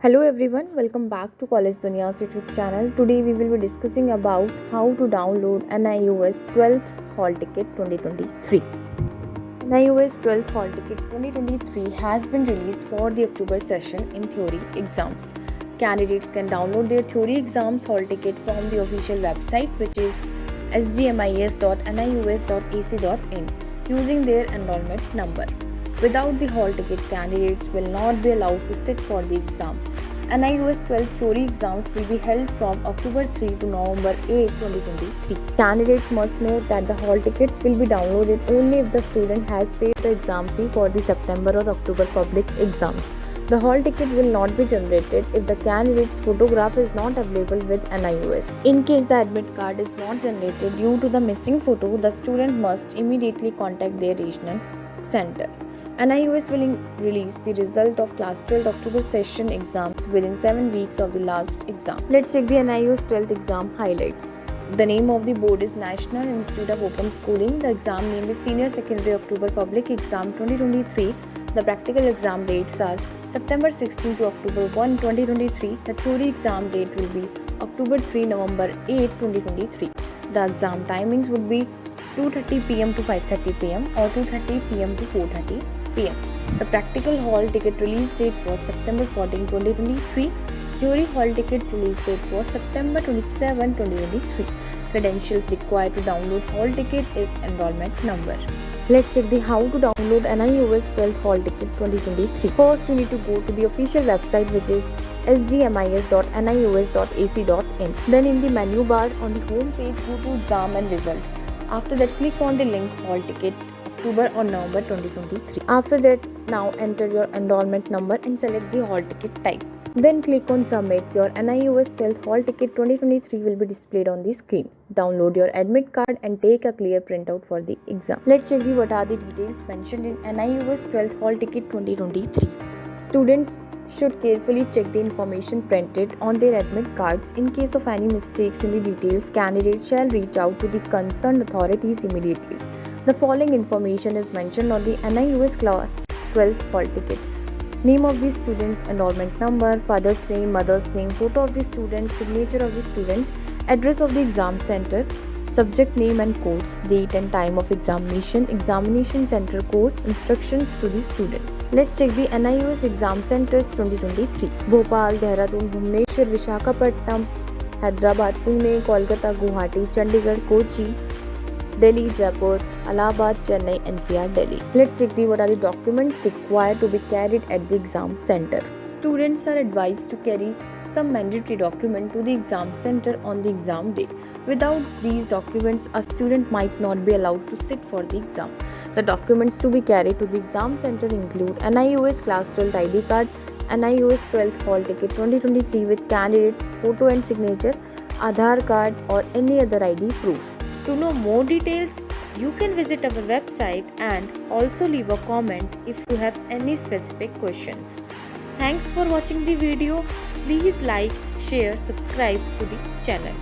Hello everyone, welcome back to College Dunia's YouTube channel. Today we will be discussing about how to download NIOS 12th Hall Ticket 2023. NIOS 12th Hall Ticket 2023 has been released for the October session in theory exams. Candidates can download their theory exams hall ticket from the official website, which is sgmis.nios.ac.in, using their enrollment number. Without the hall ticket, candidates will not be allowed to sit for the exam. NIOS 12 theory exams will be held from October 3 to November 8, 2023. Candidates must note that the hall tickets will be downloaded only if the student has paid the exam fee for the September or October public exams. The hall ticket will not be generated if the candidate's photograph is not available with NIOS. In case the admit card is not generated due to the missing photo, the student must immediately contact their regional center. NIOS will release the result of class 12 October session exams within 7 weeks of the last exam. Let's check the NIOS 12th exam highlights. The name of the board is National Institute of Open Schooling. The exam name is Senior Secondary October Public Exam 2023. The practical exam dates are September 16 to October 1, 2023. The theory exam date will be October 3, November 8, 2023. The exam timings would be 2:30 p.m. to 5:30 p.m. or 2:30 p.m. to 4:30 p.m. The practical hall ticket release date was September 14, 2023. Theory hall ticket release date was September 27, 2023. Credentials required to download hall ticket is enrollment number. Let's check the how to download NIOS 12th hall ticket 2023. First, you need to go to the official website, which is sgmis.nios.ac.in. Then in the menu bar on the home page, go to exam and result. After that, click on the link hall ticket October or November 2023. After that, now enter your enrollment number and select the hall ticket type. Then click on submit. Your NIOS 12th hall ticket 2023 will be displayed on the screen. Download your admit card and take a clear printout for the exam. Let's check what are the details mentioned in NIOS 12th hall ticket 2023. Students should carefully check the information printed on their admit cards. In case of any mistakes in the details, candidates shall reach out to the concerned authorities immediately. The following information is mentioned on the NIOS class 12th hall ticket: name of the student, enrollment number, father's name, mother's name, photo of the student, signature of the student, address of the exam center, subject name and codes, date and time of examination, examination center code, instructions to the students. Let's check the NIOS exam centers 2023. Bhopal, Dehradun, Bhubaneswar, Visakhapatnam, Hyderabad, Pune, Kolkata, Guwahati, Chandigarh, Kochi, Delhi, Jaipur, Allahabad, Chennai, NCR, Delhi. Let's check what are the documents required to be carried at the exam center. Students are advised to carry some mandatory document to the exam center on the exam day. Without these documents, a student might not be allowed to sit for the exam. The documents to be carried to the exam center include NIOS class 12 ID card, NIOS 12th hall ticket 2023 with candidate's photo and signature, Aadhaar card or any other ID proof. To know more details, you can visit our website and also leave a comment if you have any specific questions. Thanks for watching the video. Please like, share, subscribe to the channel.